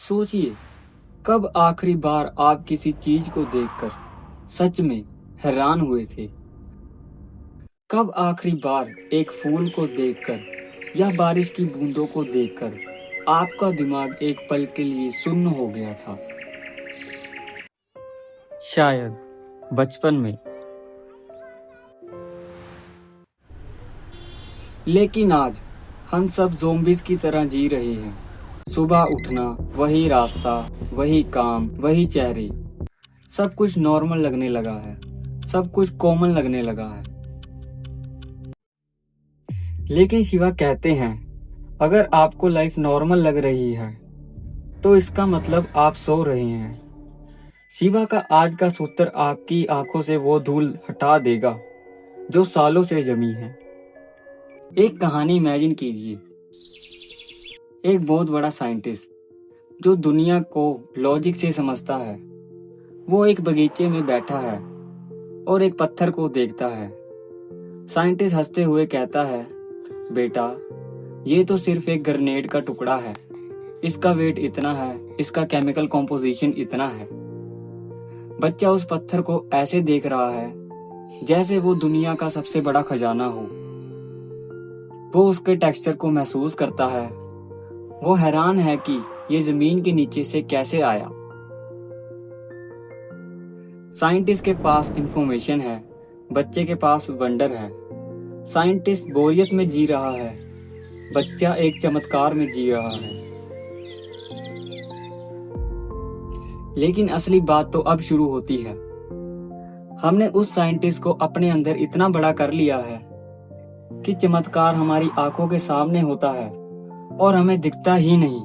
सोचिए, कब आखिरी बार आप किसी चीज को देखकर सच में हैरान हुए थे? कब आखिरी बार एक फूल को देखकर या बारिश की बूंदों को देखकर आपका दिमाग एक पल के लिए सुन्न हो गया था? शायद बचपन में। लेकिन आज हम सब ज़ोंबीज़ की तरह जी रहे हैं। सुबह उठना, वही रास्ता, वही काम, वही चेहरे। सब कुछ नॉर्मल लगने लगा है, सब कुछ कॉमन लगने लगा है। लेकिन शिवा कहते हैं, अगर आपको लाइफ नॉर्मल लग रही है तो इसका मतलब आप सो रहे हैं। शिवा का आज का सूत्र आपकी आंखों से वो धूल हटा देगा जो सालों से जमी है। एक कहानी इमेजिन कीजिए। एक बहुत बड़ा साइंटिस्ट जो दुनिया को लॉजिक से समझता है, वो एक बगीचे में बैठा है और एक पत्थर को देखता है। साइंटिस्ट हंसते हुए कहता है, बेटा, ये तो सिर्फ एक ग्रेनेड का टुकड़ा है। इसका वेट इतना है, इसका केमिकल कॉम्पोजिशन इतना है। बच्चा उस पत्थर को ऐसे देख रहा है जैसे वो दुनिया का सबसे बड़ा खजाना हो। वो उसके टेक्सचर को महसूस करता है। वो हैरान है कि ये जमीन के नीचे से कैसे आया। साइंटिस्ट के पास इंफॉर्मेशन है, बच्चे के पास वंडर है। साइंटिस्ट बोरियत में जी रहा है, बच्चा एक चमत्कार में जी रहा है। लेकिन असली बात तो अब शुरू होती है। हमने उस साइंटिस्ट को अपने अंदर इतना बड़ा कर लिया है कि चमत्कार हमारी आंखों के सामने होता है और हमें दिखता ही नहीं।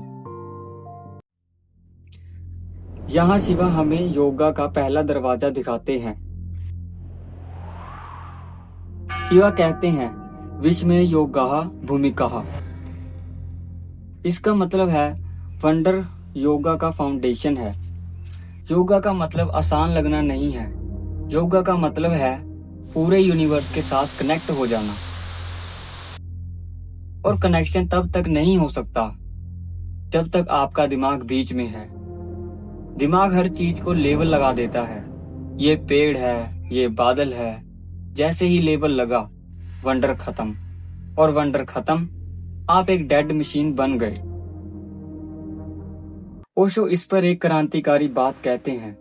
यहाँ शिवा हमें योगा का पहला दरवाजा दिखाते हैं। शिवा कहते हैं, विस्मय योगाः भूमिकाः। इसका मतलब है वंडर योगा का फाउंडेशन है। योगा का मतलब आसान लगना नहीं है। योगा का मतलब है पूरे यूनिवर्स के साथ कनेक्ट हो जाना। और कनेक्शन तब तक नहीं हो सकता जब तक आपका दिमाग बीच में है। दिमाग हर चीज को लेबल लगा देता है। ये पेड़ है, ये बादल है। जैसे ही लेबल लगा, वंडर खत्म। और वंडर खत्म, आप एक डेड मशीन बन गए। ओशो इस पर एक क्रांतिकारी बात कहते हैं।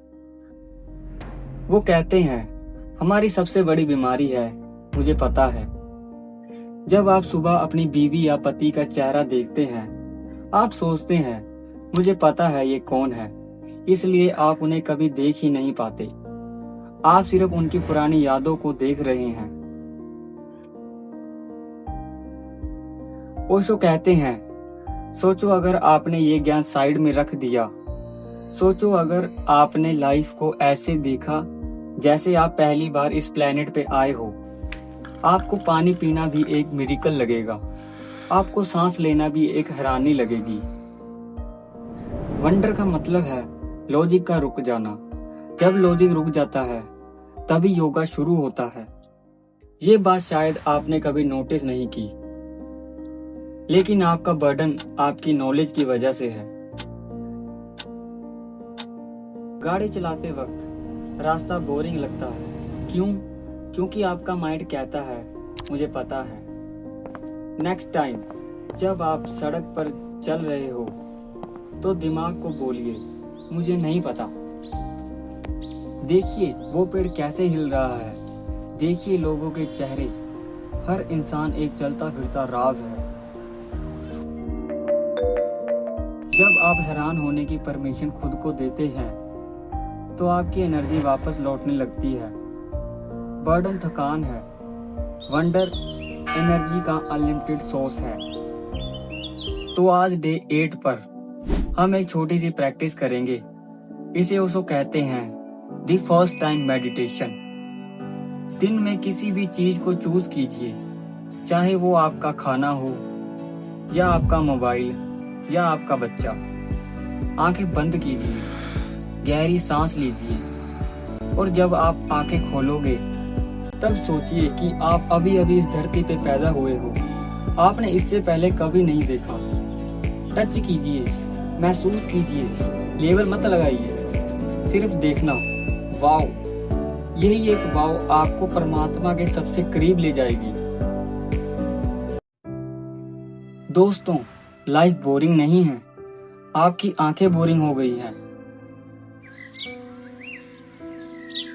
वो कहते हैं, हमारी सबसे बड़ी बीमारी है, मुझे पता है। जब आप सुबह अपनी बीवी या पति का चेहरा देखते हैं, आप सोचते हैं, मुझे पता है ये कौन है, इसलिए आप उन्हें कभी देख ही नहीं पाते। आप सिर्फ उनकी पुरानी यादों को देख रहे हैं। ओशो कहते हैं, सोचो अगर आपने ये ज्ञान साइड में रख दिया। सोचो अगर आपने लाइफ को ऐसे देखा जैसे आप पहली बार इस प्लेनेट पे आए हो। आपको पानी पीना भी एक मिरेकल लगेगा। आपको सांस लेना भी एक हैरानी लगेगी। वंडर का मतलब है लॉजिक का रुक जाना। जब लॉजिक रुक जाता है, तभी योगा शुरू होता है। ये बात शायद आपने कभी नोटिस नहीं की, लेकिन आपका बर्डन आपकी नॉलेज की वजह से है। गाड़ी चलाते वक्त रास्ता बोरिंग लगता है। क्यों? क्योंकि आपका माइंड कहता है, मुझे पता है। नेक्स्ट टाइम जब आप सड़क पर चल रहे हो तो दिमाग को बोलिए, मुझे नहीं पता। देखिए वो पेड़ कैसे हिल रहा है। देखिए लोगों के चेहरे। हर इंसान एक चलता फिरता राज है। जब आप हैरान होने की परमिशन खुद को देते हैं तो आपकी एनर्जी वापस लौटने लगती है। बर्डन थकान है, वंडर एनर्जी का अनलिमिटेड सोर्स है। तो आज डे 8 पर हम एक छोटी सी प्रैक्टिस करेंगे। इसे ओशो कहते हैं द फर्स्ट टाइम मेडिटेशन। दिन में किसी भी चीज को चूज कीजिए, चाहे वो आपका खाना हो या आपका मोबाइल या आपका बच्चा। आंखें बंद कीजिए, गहरी सांस लीजिए और जब आप आंखें खोलोगे तब सोचिए कि आप अभी अभी इस धरती पे पैदा हुए हो। आपने इससे पहले कभी नहीं देखा। टच कीजिए, महसूस कीजिए, लेबल मत लगाइए, सिर्फ देखना। वाओ, यही एक वाओ आपको परमात्मा के सबसे करीब ले जाएगी। दोस्तों, लाइफ बोरिंग नहीं है, आपकी आंखें बोरिंग हो गई हैं।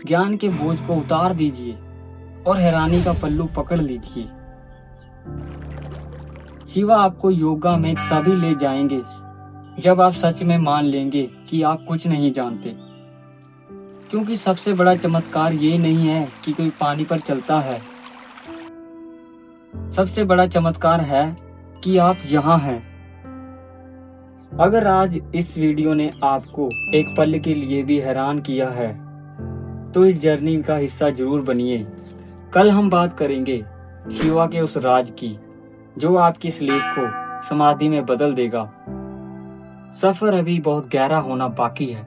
ज्ञान के बोझ को उतार दीजिए और हैरानी का पल्लू पकड़ लीजिए। शिवा आपको योगा में तभी ले जाएंगे जब आप सच में मान लेंगे कि आप कुछ नहीं जानते। क्योंकि सबसे बड़ा चमत्कार ये नहीं है कि कोई पानी पर चलता है, सबसे बड़ा चमत्कार है कि आप यहाँ हैं। अगर आज इस वीडियो ने आपको एक पल के लिए भी हैरान किया है तो इस जर्नी का हिस्सा जरूर बनिए। कल हम बात करेंगे शिवा के उस राज की जो आपकी स्लीप को समाधि में बदल देगा। सफर अभी बहुत गहरा होना बाकी है।